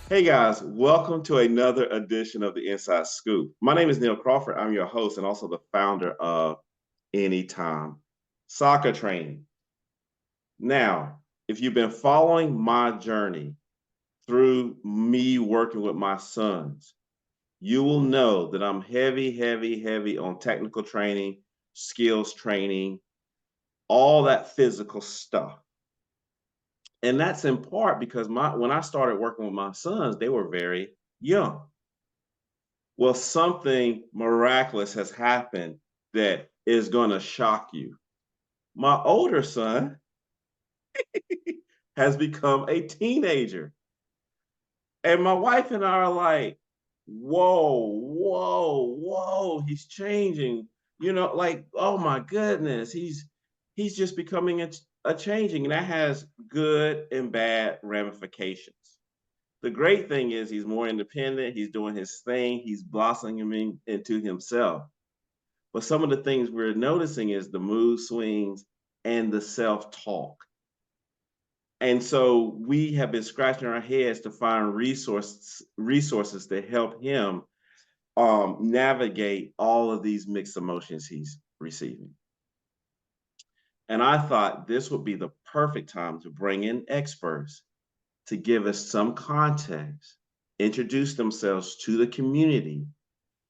Hey guys, welcome to another edition of the Inside Scoop. My name is Neil Crawford. I'm your host and also the founder of Anytime Soccer Training. Now, if you've been following my journey through me working with my sons, you will know that I'm heavy on technical training, skills training, all that physical stuff. And that's in part because when I started working with my sons, they were very young. Well, something miraculous has happened that is going to shock you. My older son has become a teenager. And my wife and I are like, whoa, he's changing. Like, oh my goodness, he's just becoming a changing. And that has good and bad ramifications. The great thing is he's more independent, he's doing his thing, he's blossoming into himself. But some of the things we're noticing is the mood swings and the self-talk. And so we have been scratching our heads to find resources to help him navigate all of these mixed emotions he's receiving. And I thought this would be the perfect time to bring in experts to give us some context, introduce themselves to the community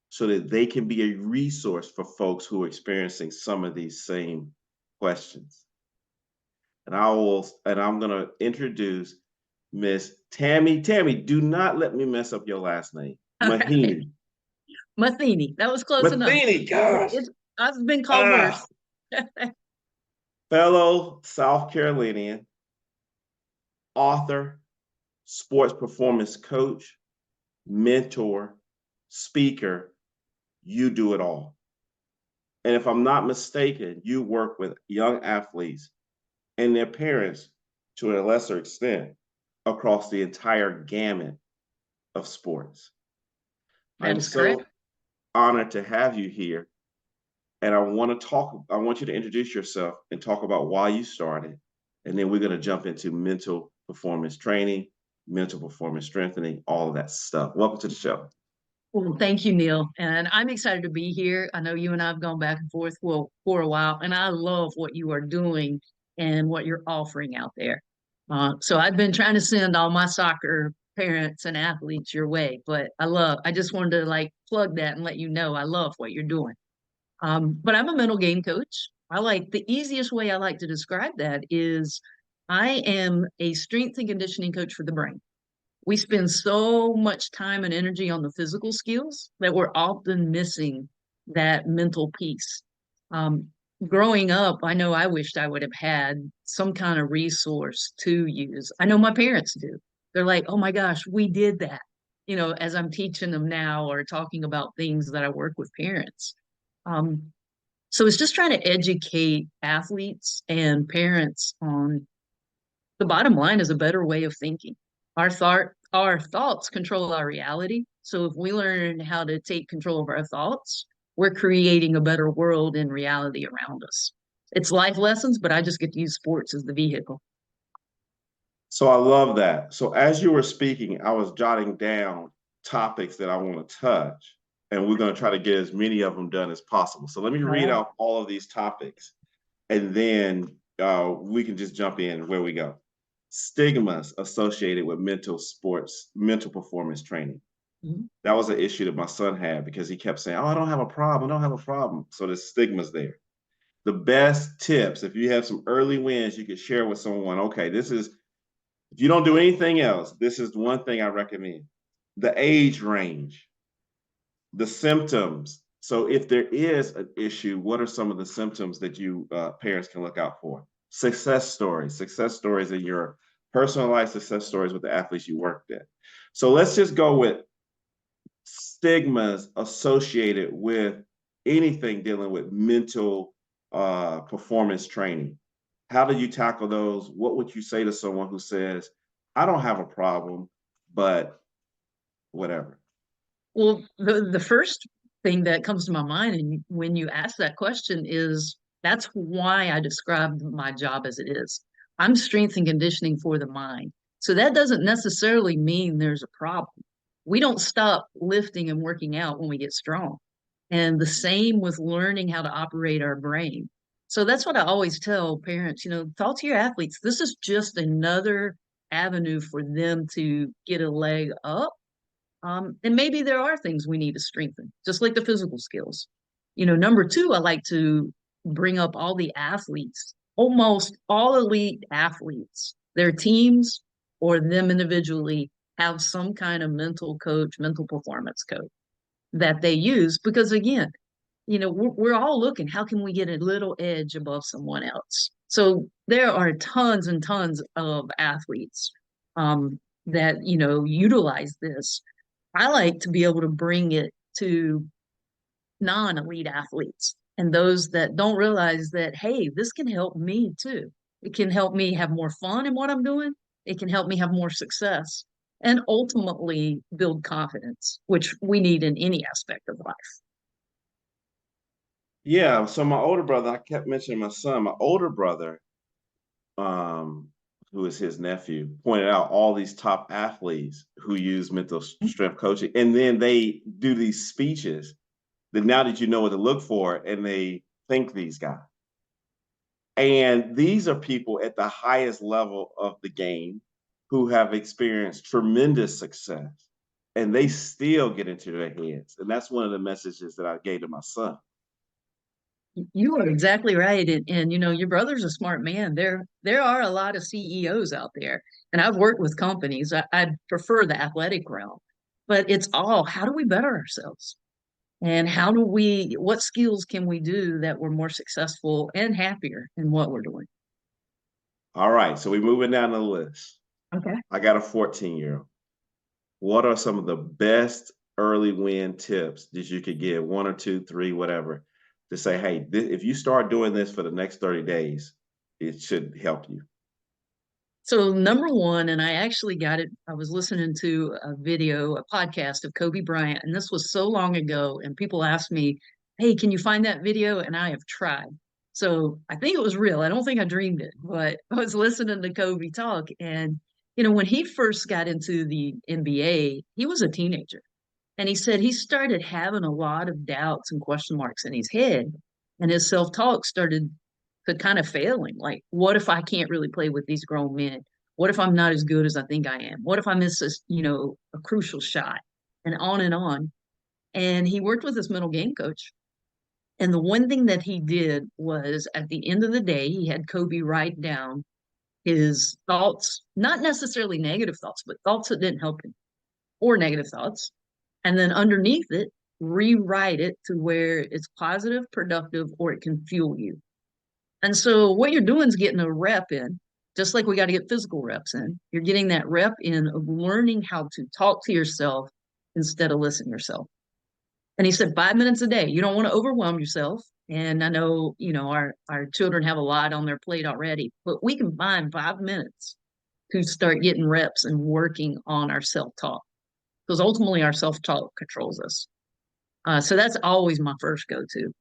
so that they can be a resource for folks who are experiencing some of these same questions. I'm going to introduce Miss Tami. Tami, do not let me mess up your last name. All right. Matheny. Matheny. That was close enough. Matheny, gosh. I've been called Ah, worse. fellow South Carolinian, author, sports performance coach, mentor, speaker, you do it all. And if I'm not mistaken, you work with young athletes and their parents to a lesser extent across the entire gamut of sports. That I'm is correct. so honored to have you here. And I want you to introduce yourself and talk about why you started. And then we're going to jump into mental performance training, mental performance strengthening, all of that stuff. Welcome to the show. Well, thank you, Neil. And I'm excited to be here. I know you and I have gone back and forth for a while, and I love what you are doing and what you're offering out there. So I've been trying to send all my soccer parents and athletes your way, but I just wanted to like plug that and let you know I love what you're doing. But I'm a mental game coach. The easiest way I like to describe that is I am a strength and conditioning coach for the brain. We spend so much time and energy on the physical skills that we're often missing that mental piece. Um, Growing up, I know I wished I would have had some kind of resource to use. I know my parents do. They're like, oh my gosh, we did that. As I'm teaching them now or talking about things that I work with parents. Um, so it's just trying to educate athletes and parents on the bottom line is a better way of thinking. Our thoughts control our reality. So if we learn how to take control of our thoughts, we're creating a better world in reality around us. It's life lessons, but I just get to use sports as the vehicle. So I love that. So as you were speaking, I was jotting down topics that I want to touch, and we're going to try to get as many of them done as possible. So let me All read right. out all of these topics, and then we can just jump in where we go. Stigmas associated with mental performance training. Mhm. That was an issue that my son had because he kept saying, "Oh, I don't have a problem. I don't have a problem." So the stigma's there. The best tips, if you have some early wins, you could share with someone. Okay, this is if you don't do anything else, this is one thing I recommend. The age range, the symptoms. So if there is an issue, what are some of the symptoms that you parents can look out for? Success stories in your personal life, success stories with the athletes you worked at. So let's just go with stigmas associated with anything dealing with mental performance training. How do you tackle those? What would you say to someone who says, I don't have a problem, but whatever? Well, the first thing that comes to my mind and when you ask that question is that's why I described my job as it is. I'm strength and conditioning for the mind. So that doesn't necessarily mean there's a problem. We don't stop lifting and working out when we get strong. And the same with learning how to operate our brain. So that's what I always tell parents, talk to your athletes. This is just another avenue for them to get a leg up. And maybe there are things we need to strengthen, just like the physical skills. Number two, I like to bring up all the athletes, almost all elite athletes, their teams or them individually have some kind of mental coach, mental performance coach that they use because again, we're all looking, how can we get a little edge above someone else? So there are tons and tons of athletes that, utilize this. I like to be able to bring it to non-elite athletes and those that don't realize that, hey, this can help me too. It can help me have more fun in what I'm doing. It can help me have more success and ultimately build confidence, which we need in any aspect of life. Yeah, so my older brother, I kept mentioning my son. My older brother, um, who is his nephew, pointed out all these top athletes who use mental strength coaching, and then they do these speeches that now that you know what to look for, and they thank these guys. And these are people at the highest level of the game who have experienced tremendous success, and they still get into their heads. And that's one of the messages that I gave to my son. You are exactly right. And your brother's a smart man. There are a lot of CEOs out there. And I've worked with companies. I prefer the athletic realm, but it's all how do we better ourselves? And what skills can we do that we're more successful and happier in what we're doing? All right, so we're moving down the list. Okay. I got a 14-year-old. What are some of the best early win tips that you could give, one or two, three, whatever, to say, hey, if you start doing this for the next 30 days, it should help you? So number one, and I actually got it, I was listening to a podcast of Kobe Bryant, and this was so long ago, and people asked me, hey, can you find that video? And I have tried. So I think it was real. I don't think I dreamed it, but I was listening to Kobe talk. And, when he first got into the NBA, he was a teenager. And he said he started having a lot of doubts and question marks in his head. And his self talk started to kind of failing. Like, what if I can't really play with these grown men? What if I'm not as good as I think I am? What if I miss a crucial shot? And on and on. And he worked with his mental game coach. And the one thing that he did was at the end of the day, he had Kobe write down his thoughts, not necessarily negative thoughts, but thoughts that didn't help him or negative thoughts. And then underneath it, rewrite it to where it's positive, productive, or it can fuel you. And so what you're doing is getting a rep in, just like we got to get physical reps in. You're getting that rep in of learning how to talk to yourself instead of listen to yourself. And he said 5 minutes a day. You don't want to overwhelm yourself. And I know, our children have a lot on their plate already, but we can find 5 minutes to start getting reps and working on our self-talk because ultimately our self-talk controls us. So that's always my first go-to.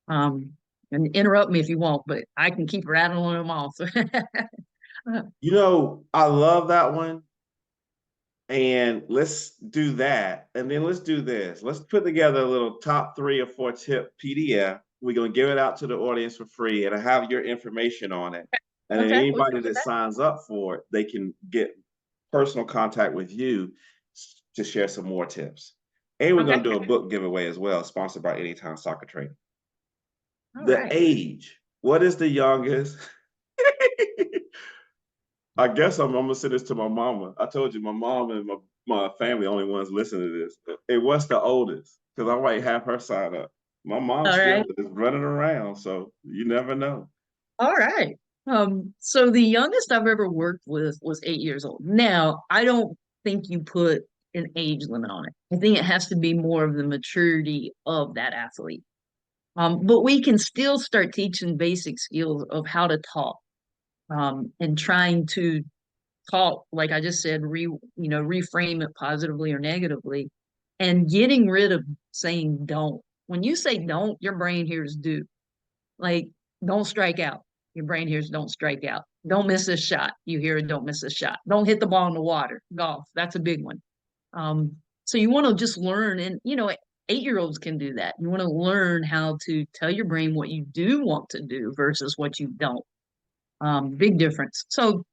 And interrupt me if you want, but I can keep rattling them off. I love that one. And let's do that. And then let's do this. Let's put together a little top 3 or 4 tip PDF. We're going to give it out to the audience for free, and I have your information on it. And then Okay, anybody that signs up for it, they can get personal contact with you to share some more tips. And we're going to do a book giveaway as well, sponsored by Anytime Soccer Training. The age. What is the youngest? I guess I'm gonna send this to my mama. I told you my mom and my family only ones listening to this. And what's the oldest? Because I might have her sign up. My mom still is running around, so you never know. All right. So the youngest I've ever worked with was 8 years old. Now, I don't think you put an age limit on it. I think it has to be more of the maturity of that athlete. But we can still start teaching basic skills of how to talk, and trying to talk, like I just said, reframe it positively or negatively, and getting rid of saying don't. When you say don't, your brain hears do. Like, don't strike out. Your brain hears don't strike out. Don't miss this shot. You hear don't miss this shot. Don't hit the ball in the water. Golf, that's a big one. So you want to just learn, and 8-year-olds can do that. You want to learn how to tell your brain what you do want to do versus what you don't. Big difference. So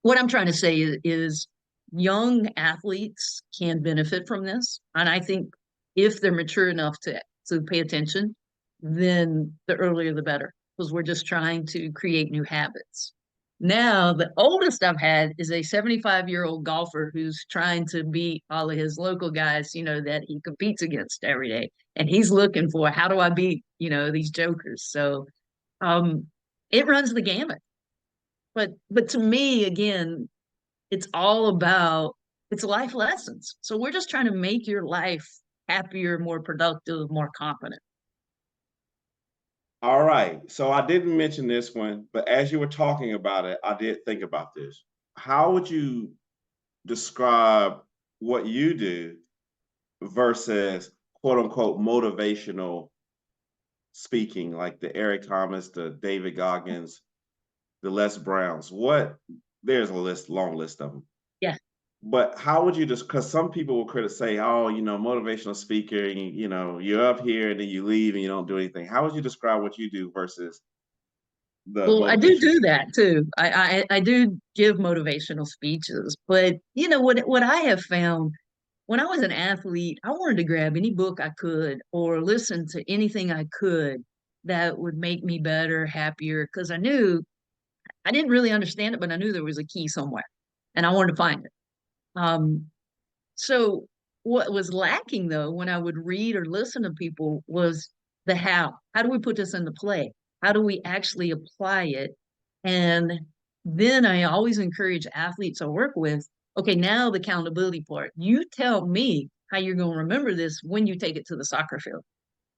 what I'm trying to say is young athletes can benefit from this. And I think if they're mature enough to pay attention, then the earlier the better, because we're just trying to create new habits. Now, the oldest I've had is a 75-year-old golfer who's trying to beat all of his local guys, that he competes against every day. And he's looking for, how do I beat, these jokers? So it runs the gamut. But to me, again, it's all about, it's life lessons. So we're just trying to make your life happier, more productive, more confident. All right. So I didn't mention this one, but as you were talking about it, I did think about this. How would you describe what you do versus quote unquote motivational speaking, like the Eric Thomas, the David Goggins, the Les Browns? There's a long list of them. Yeah. But how would you just, because some people will say, oh, motivational speaker, you're up here and then you leave and you don't do anything. How would you describe what you do versus the Well, I do motivation? that too. I do give motivational speeches, but what I have found when I was an athlete, I wanted to grab any book I could or listen to anything I could that would make me better, happier, because I knew I didn't really understand it, but I knew there was a key somewhere and I wanted to find it. Um, so what was lacking though, when I would read or listen to people, was the how. How do we put this into play? How do we actually apply it? And then I always encourage athletes I work with, okay, now the accountability part. You tell me how you're going to remember this when you take it to the soccer field.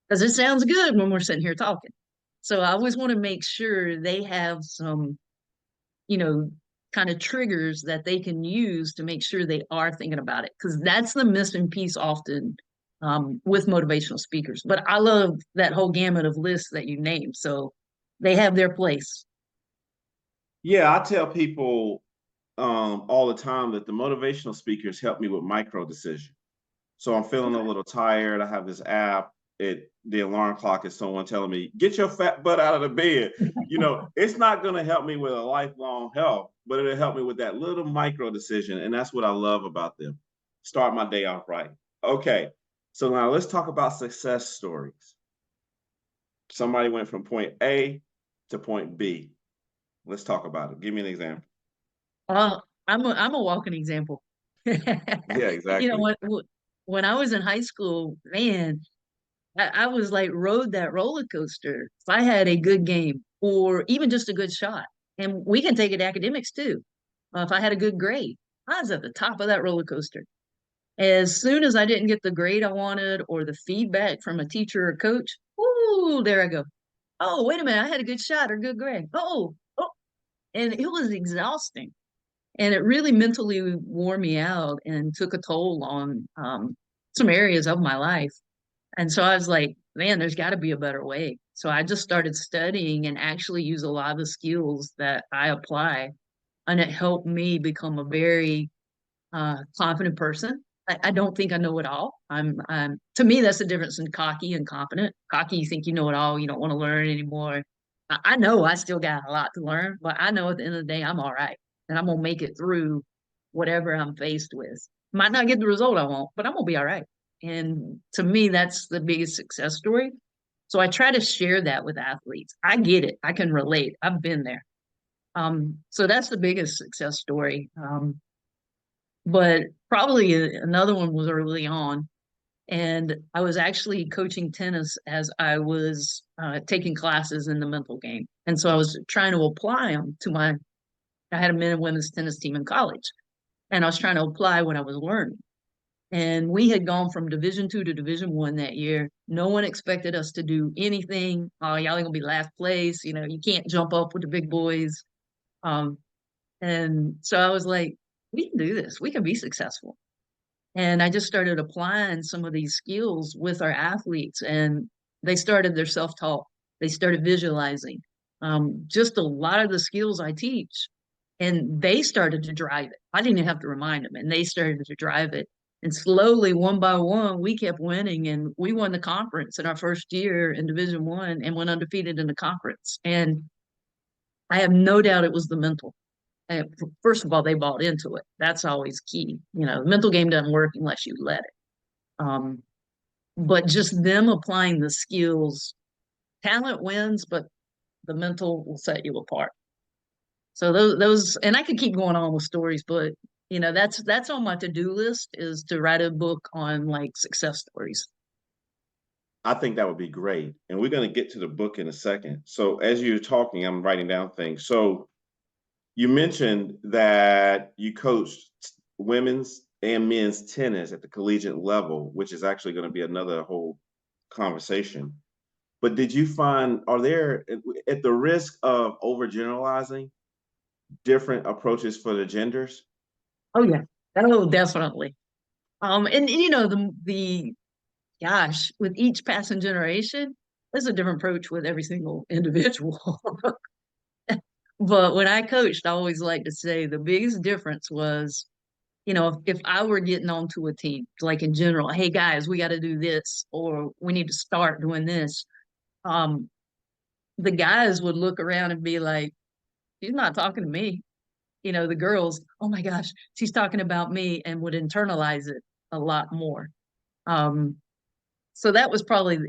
Because it sounds good when we're sitting here talking. So I always want to make sure they have some, you know, kind of triggers that they can use to make sure they are thinking about it. Because that's the missing piece often with motivational speakers. But I love that whole gamut of lists that you named. So they have their place. Yeah, I tell people all the time that the motivational speakers help me with micro decision. So I'm feeling a little tired. I have this app. The alarm clock is someone telling me, get your fat butt out of the bed. It's not going to help me with a lifelong health, but it'll help me with that little micro decision. And that's what I love about them. Start my day off right. Okay. So now let's talk about success stories. Somebody went from point A to point B. Let's talk about it. Give me an example. I'm a walking example. Yeah, exactly. When I was in high school, man, I was like rode that roller coaster. If I had a good game or even just a good shot, and we can take it to academics too. If I had a good grade, I was at the top of that roller coaster. As soon as I didn't get the grade I wanted or the feedback from a teacher or coach, ooh, there I go. Oh, wait a minute, I had a good shot or good grade. Oh, and it was exhausting. And it really mentally wore me out and took a toll on some areas of my life. And so I was like, man, there's got to be a better way. So I just started studying and actually use a lot of the skills that I apply. And it helped me become a very confident person. I don't think I know it all. To me, that's the difference in cocky and confident. Cocky, you think you know it all. You don't want to learn anymore. I know I still got a lot to learn, but I know at the end of the day, I'm all right. And I'm going to make it through whatever I'm faced with. Might not get the result I want, but I'm going to be all right. And to me, that's the biggest success story. So I try to share that with athletes. I get it. I can relate. I've been there. So that's the biggest success story. But probably another one was early on. And I was actually coaching tennis as I was taking classes in the mental game. And so I was trying to apply them I had a men and women's tennis team in college. And I was trying to apply what I was learning. And we had gone from Division II to Division I that year. No one expected us to do anything. Oh, y'all ain't gonna be last place. You can't jump up with the big boys. Um, and so I was like, we can do this. We can be successful. And I just started applying some of these skills with our athletes, and they started their self-talk. They started visualizing. just a lot of the skills I teach. And they started to drive it. I didn't even have to remind them, and they started to drive it. And slowly, one by one, we kept winning, and we won the conference in our first year in Division One, and went undefeated in the conference. And I have no doubt it was the mental. And first of all, they bought into it. That's always key. The mental game doesn't work unless you let it. Um, but just them applying the skills, talent wins, but the mental will set you apart. So those, and I could keep going on with stories, but that's on my to-do list, is to write a book on like success stories. I think that would be great. And we're going to get to the book in a second. So as you're talking, I'm writing down things. So you mentioned that you coached women's and men's tennis at the collegiate level, which is actually going to be another whole conversation. But did you find, are there, at the risk of overgeneralizing, different approaches for the genders? Oh yeah. Oh, definitely. And the gosh, with each passing generation, there's a different approach with every single individual. But when I coached, I always like to say the biggest difference was, if I were getting onto a team, like in general, hey guys, we got to do this, or we need to start doing this. Um, the guys would look around and be like, she's not talking to me. The girls, oh my gosh, she's talking about me, and would internalize it a lot more. Um, so that was probably,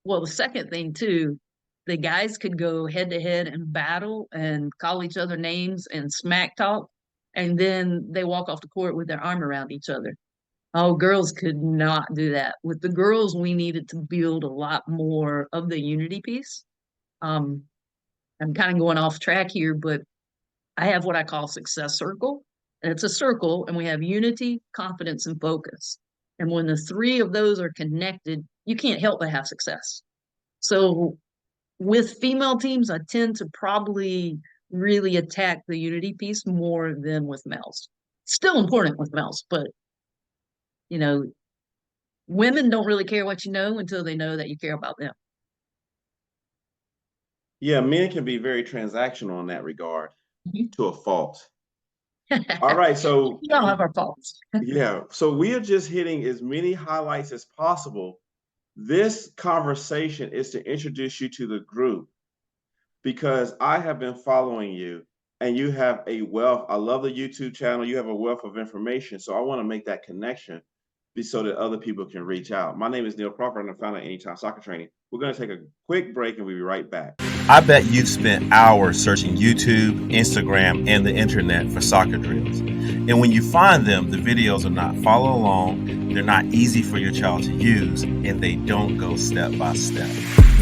well, the second thing too, the guys could go head to head and battle and call each other names and smack talk, and then they walk off the court with their arm around each other. Oh, girls could not do that. With the girls, we needed to build a lot more of the unity piece. Um, I'm kind of going off track here, but I have what I call success circle. And it's a circle, and we have unity, confidence, and focus. And when the three of those are connected, you can't help but have success. So with female teams, I tend to probably really attack the unity piece more than with males. Still important with males, but you know, women don't really care what you know until they know that you care about them. Yeah, men can be very transactional in that regard, Mhm. to a fault. All right, so We all have our faults. yeah, so we are just hitting as many highlights as possible. This conversation is to introduce you to the group, because I have been following you and you have a wealth. I love the YouTube channel. You have a wealth of information. So I want to make that connection so that other people can reach out. My name is Neil Crawford, and I'm founder of Anytime Soccer Training. We're going to take a quick break and we'll be right back. I bet you've spent hours searching YouTube, Instagram, and the internet for soccer drills. And when you find them, the videos are not follow along, they're not easy for your child to use, and they don't go step by step.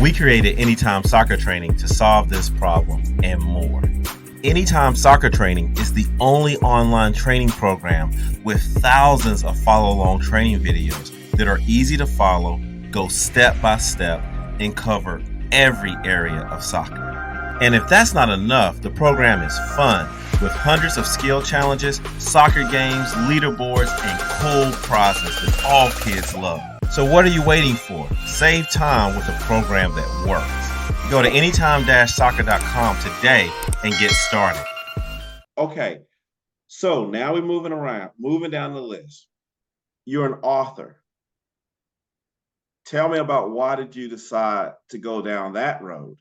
We created Anytime Soccer Training to solve this problem and more. Anytime Soccer Training is the only online training program with thousands of follow-along training videos that are easy to follow, go step by step, and cover every area of soccer. And if that's not enough, the program is fun with hundreds of skill challenges, soccer games, leaderboards, and cool prizes that all kids love. So what are you waiting for? Save time with a program that works. Go to anytime-soccer.com today and get started. Okay, so now we're moving down the list. You're an author. Tell me about, why did you decide to go down that road?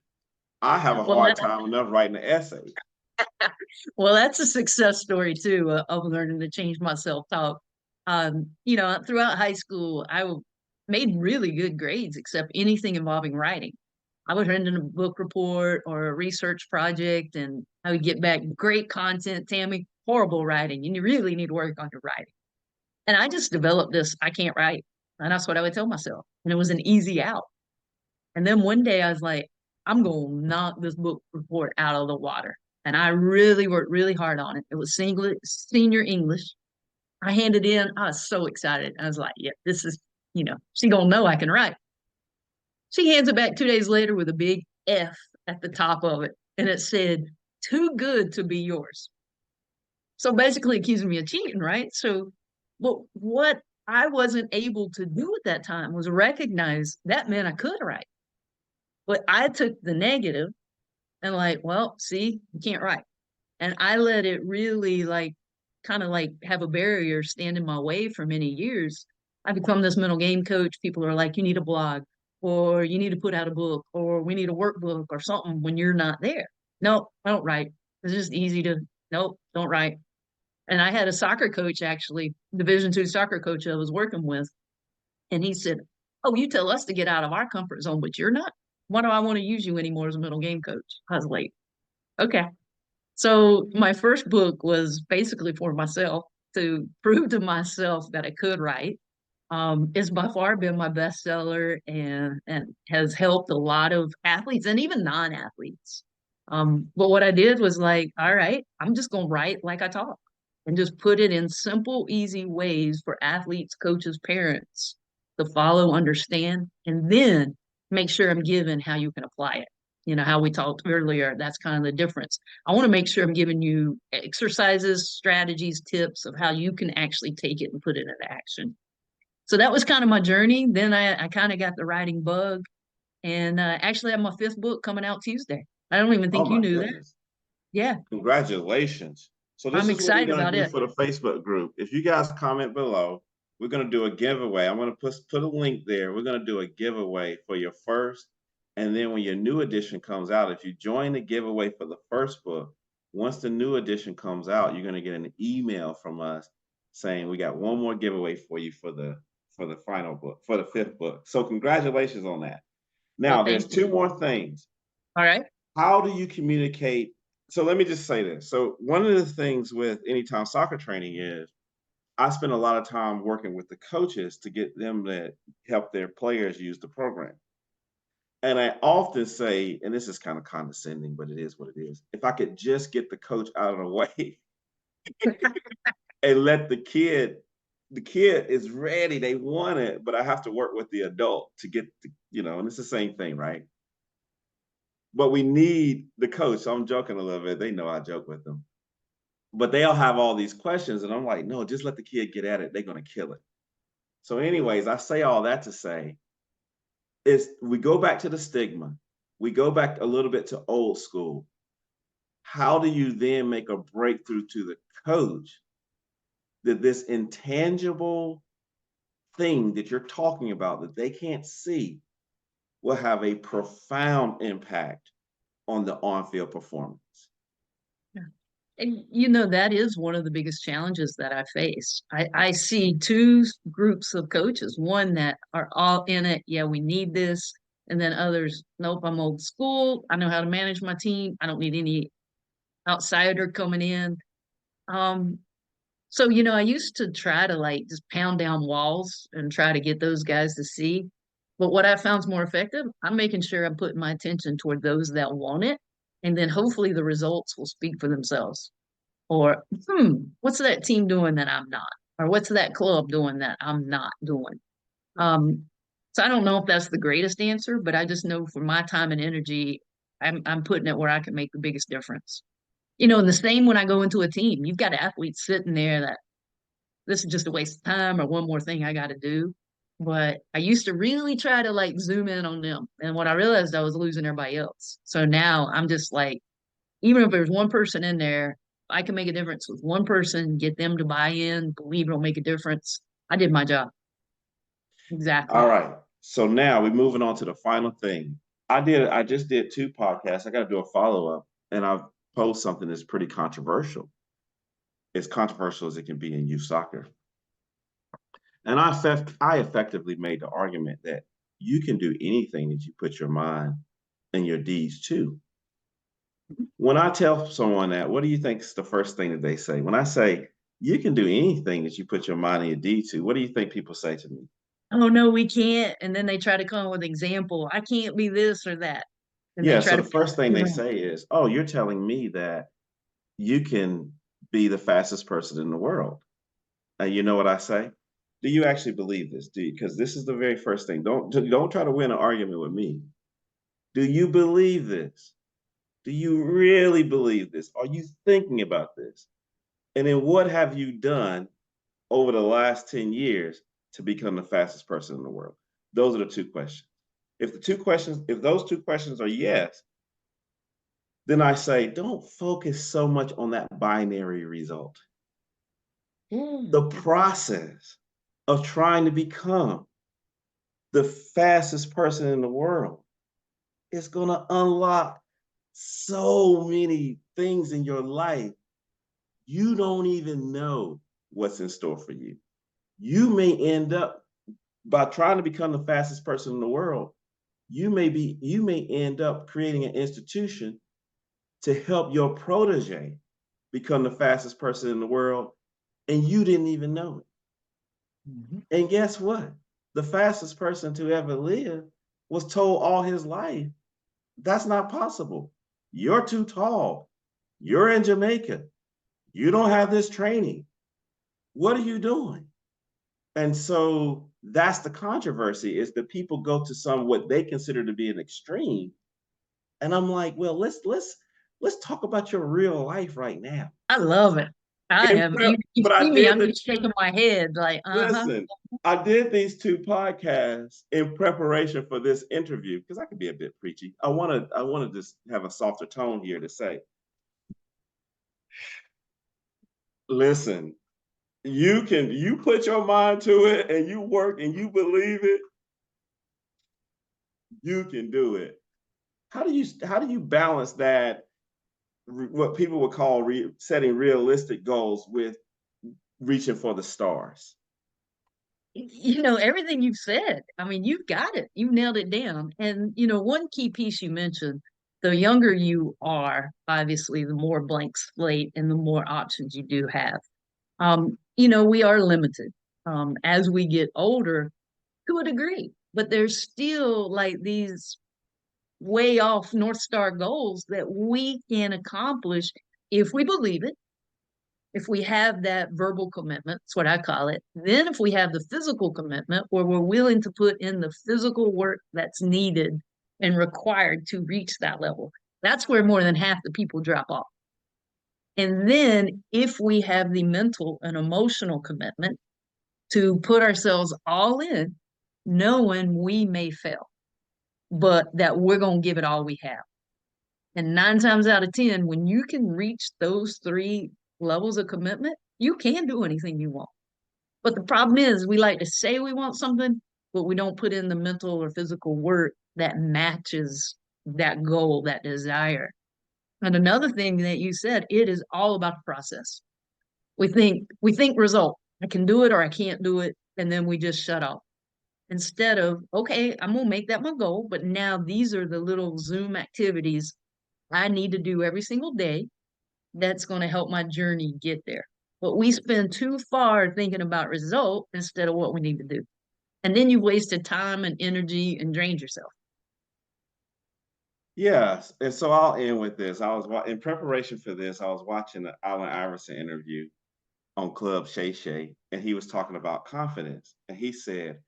I have a hard time enough writing an essay. Well, that's a success story too, of learning to change my self-talk. Throughout high school, made really good grades, except anything involving writing. I would hand in a book report or a research project, and I would get back great content, Tami, horrible writing, and you really need to work on your writing. And I just developed this, I can't write. And that's what I would tell myself. And it was an easy out. And then one day I was like, I'm going to knock this book report out of the water. And I really worked really hard on it. It was senior English. I handed in, I was so excited. I was like, yeah, this is, she going to know I can write. She hands it back 2 days later with a big F at the top of it. And it said, too good to be yours. So basically accusing me of cheating, right? So, but what I wasn't able to do at that time was recognize that meant I could write. But I took the negative And like, well, see, you can't write. And I let it really like kind of like have a barrier stand in my way for many years. I become this mental game coach. People are like, you need a blog, or you need to put out a book, or we need a workbook or something when you're not there. No, I don't write. It's just easy to, nope, don't write. And I had a soccer coach, actually, Division II soccer coach I was working with, and he said, "Oh, you tell us to get out of our comfort zone, but you're not. Why do I want to use you anymore as a middle game coach?" I was like, "Okay." So my first book was basically for myself to prove to myself that I could write. It's by far been my bestseller and has helped a lot of athletes and even non-athletes. But what I did was like, all right, I'm just gonna write like I talk and just put it in simple, easy ways for athletes, coaches, parents to follow, understand, and then make sure I'm given how you can apply it. You know, how we talked earlier, that's kind of the difference. I want to make sure I'm giving you exercises, strategies, tips of how you can actually take it and put it into action. So that was kind of my journey. Then I kind of got the writing bug, and actually I have my fifth book coming out Tuesday. I don't even Oh think you my knew that. goodness. Yeah, Congratulations. So this I'm is what we're excited going about to do it. for the Facebook group. If you guys comment below, we're going to do a giveaway. I'm going to put a link there. We're going to do a giveaway for your first. And then when your new edition comes out, if you join the giveaway for the first book, once the new edition comes out, you're going to get an email from us saying we got one more giveaway for you for the final book, for the fifth book. So congratulations on that. Well, Now, there's thank you. two more things. All right. How do you communicate? So let me just say this. So one of the things with Anytime Soccer Training is I spend a lot of time working with the coaches to get them to help their players use the program. And I often say, and this is kind of condescending, but it is what it is. If I could just get the coach out of the way and let the kid is ready, they want it, but I have to work with the adult to get the, and it's the same thing, right? But we need the coach. So I'm joking a little bit. They know I joke with them. But they'll have all these questions, and I'm like, no, just let the kid get at it. They're gonna kill it. So, anyways, I say all that to say is we go back to the stigma. We go back a little bit to old school. How do you then make a breakthrough to the coach that this intangible thing that you're talking about that they can't see will have a profound impact on the on-field performance? Yeah. And you know, that is one of the biggest challenges that I face. I see two groups of coaches, one that are all in it, yeah, we need this, and then others, nope, I'm old school. I know how to manage my team. I don't need any outsider coming in. Um, so you know, I used to try to like just pound down walls and try to get those guys to see. But what I found is more effective, I'm making sure I'm putting my attention toward those that want it, and then hopefully the results will speak for themselves. Or, what's that team doing that I'm not? Or what's that club doing that I'm not doing? Um, so I don't know if that's the greatest answer, but I just know for my time and energy, I'm putting it where I can make the biggest difference. You know, and the same when I go into a team, you've got athletes sitting there that this is just a waste of time or one more thing I got to do. But I used to really try to like zoom in on them. And what I realized I was losing everybody else. So now I'm just like, even if there's one person in there, I can make a difference with one person, get them to buy in, believe it'll make a difference. I did my job. Exactly. All right. So now we're moving on to the final thing. I just did two podcasts. I got to do a follow-up, and I've posed something that's pretty controversial. As controversial as it can be in youth soccer. And I effectively made the argument that you can do anything that you put your mind and your deeds to. When I tell someone that, what do you think is the first thing that they say? When I say you can do anything that you put your mind and your deed to, what do you think people say to me? Oh no, we can't. And then they try to come up with an example. I can't be this or that. And they Yeah, try so to the first thing figure they out. say is, "Oh, you're telling me that you can be the fastest person in the world." And you know what I say? Do you actually believe this? Do you? Because this is the very first thing. Don't try to win an argument with me. Do you believe this? Do you really believe this? Are you thinking about this? And then what have you done over the last 10 years to become the fastest person in the world? Those are the two questions. If those two questions are yes, then I say, don't focus so much on that binary result. The process of trying to become the fastest person in the world is going to unlock so many things in your life. You don't even know what's in store for you. You may end up by trying to become the fastest person in the world. You may end up creating an institution to help your protege become the fastest person in the world, and you didn't even know it. And guess what? The fastest person to ever live was told all his life that's not possible. You're too tall. You're in Jamaica. You don't have this training. What are you doing? And so that's the controversy, is that people go to some what they consider to be an extreme. And I'm like, well, let's talk about your real life right now. I love it. I am. You But see I me, did I'm the just shaking my head like, uh-huh. listen, I did these two podcasts in preparation for this interview because I could be a bit preachy. I want to just have a softer tone here to say, listen, you put your mind to it and you work and you believe it, you can do it. How do you balance that, what people would call setting realistic goals with reaching for the stars? Everything you've said. I mean, you've got it. You nailed it down. And, one key piece you mentioned, the younger you are, obviously, the more blank slate and the more options you do have. We are limited as we get older to a degree, but there's still like these way off North Star goals that we can accomplish if we believe it, if we have that verbal commitment. That's what I call it. Then if we have the physical commitment where we're willing to put in the physical work that's needed and required to reach that level, that's where more than half the people drop off. And then if we have the mental and emotional commitment to put ourselves all in, knowing we may fail, but that we're going to give it all we have. And 9 times out of 10, when you can reach those three levels of commitment, you can do anything you want. But the problem is, we like to say we want something, but we don't put in the mental or physical work that matches that goal, that desire. And another thing that you said, it is all about the process. We think result. I can do it or I can't do it, and then we just shut off. Instead of, okay, I'm gonna make that my goal, but now these are the little Zoom activities I need to do every single day that's going to help my journey get there. But we spend too far thinking about result instead of what we need to do. And then you wasted time and energy and drained yourself. Yes, and so I'll end with this. In preparation for this, I was watching the Allen Iverson interview on Club Shay Shay, and he was talking about confidence. And he said,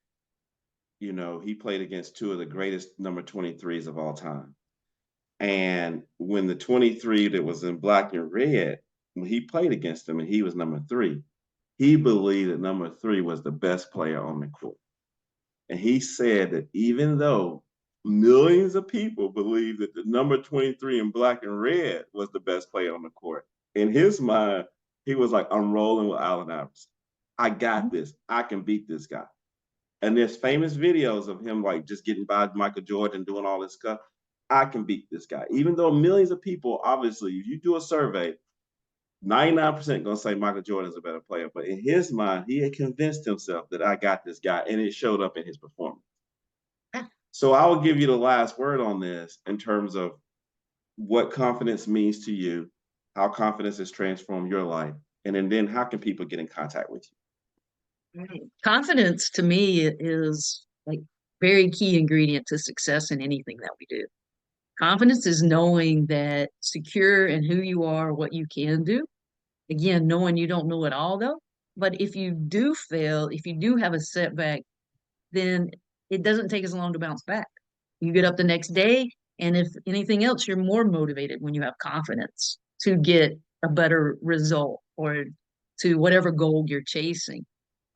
he played against two of the greatest number 23s of all time. And when the 23 that was in black and red, when he played against him and he was number three, he believed that number three was the best player on the court. And he said that even though millions of people believe that the number 23 in black and red was the best player on the court, in his mind, he was like, I'm rolling with Allen Iverson. I got this. I can beat this guy. And there's famous videos of him like just getting by Michael Jordan, doing all this stuff. I can beat this guy. Even though millions of people, obviously, if you do a survey, 99% going to say Michael Jordan is a better player. But in his mind, he had convinced himself that I got this guy, and it showed up in his performance. So I will give you the last word on this in terms of what confidence means to you, how confidence has transformed your life, and then how can people get in contact with you? Right. Confidence to me is like very key ingredient to success in anything that we do. Confidence is knowing that secure in who you are, what you can do. Again, knowing you don't know it all though. But if you do fail, if you do have a setback, then it doesn't take as long to bounce back. You get up the next day, and if anything else, you're more motivated when you have confidence to get a better result or to whatever goal you're chasing.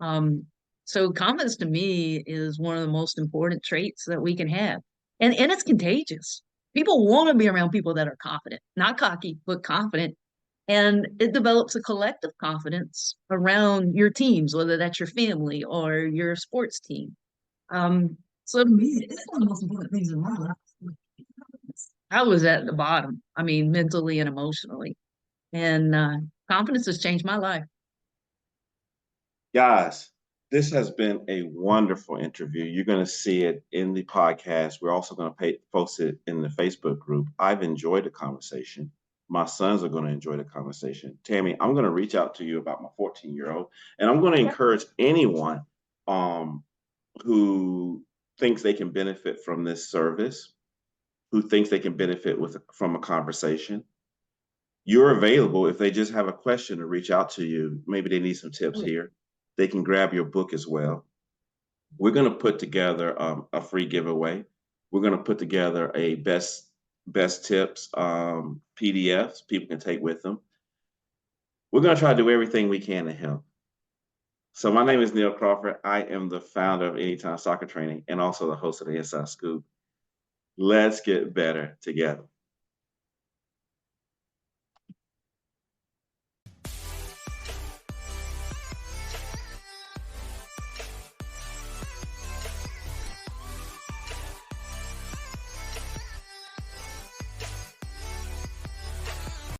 Um, so confidence to me is one of the most important traits that we can have. And it's contagious. People want to be around people that are confident, not cocky, but confident. And it develops a collective confidence around your teams, whether that's your family or your sports team. So to me, it's one of the most important things in my life. I was at the bottom, I mean, mentally and emotionally. And confidence has changed my life. Guys, this has been a wonderful interview. You're going to see it in the podcast. We're also going to post it in the Facebook group. I've enjoyed the conversation. My sons are going to enjoy the conversation. Tami, I'm going to reach out to you about my 14-year-old, and I'm going to encourage anyone um, who thinks they can benefit from this service, who thinks they can benefit from a conversation. You're available if they just have a question to reach out to you. Maybe they need some tips here. They can grab your book as well. We're going to put together a free giveaway. We're going to put together a best tips PDFs people can take with them. We're going to try to do everything we can to help. So my name is Neil Crawford. I am the founder of Anytime Soccer Training and also the host of the Inside Scoop. Let's get better together.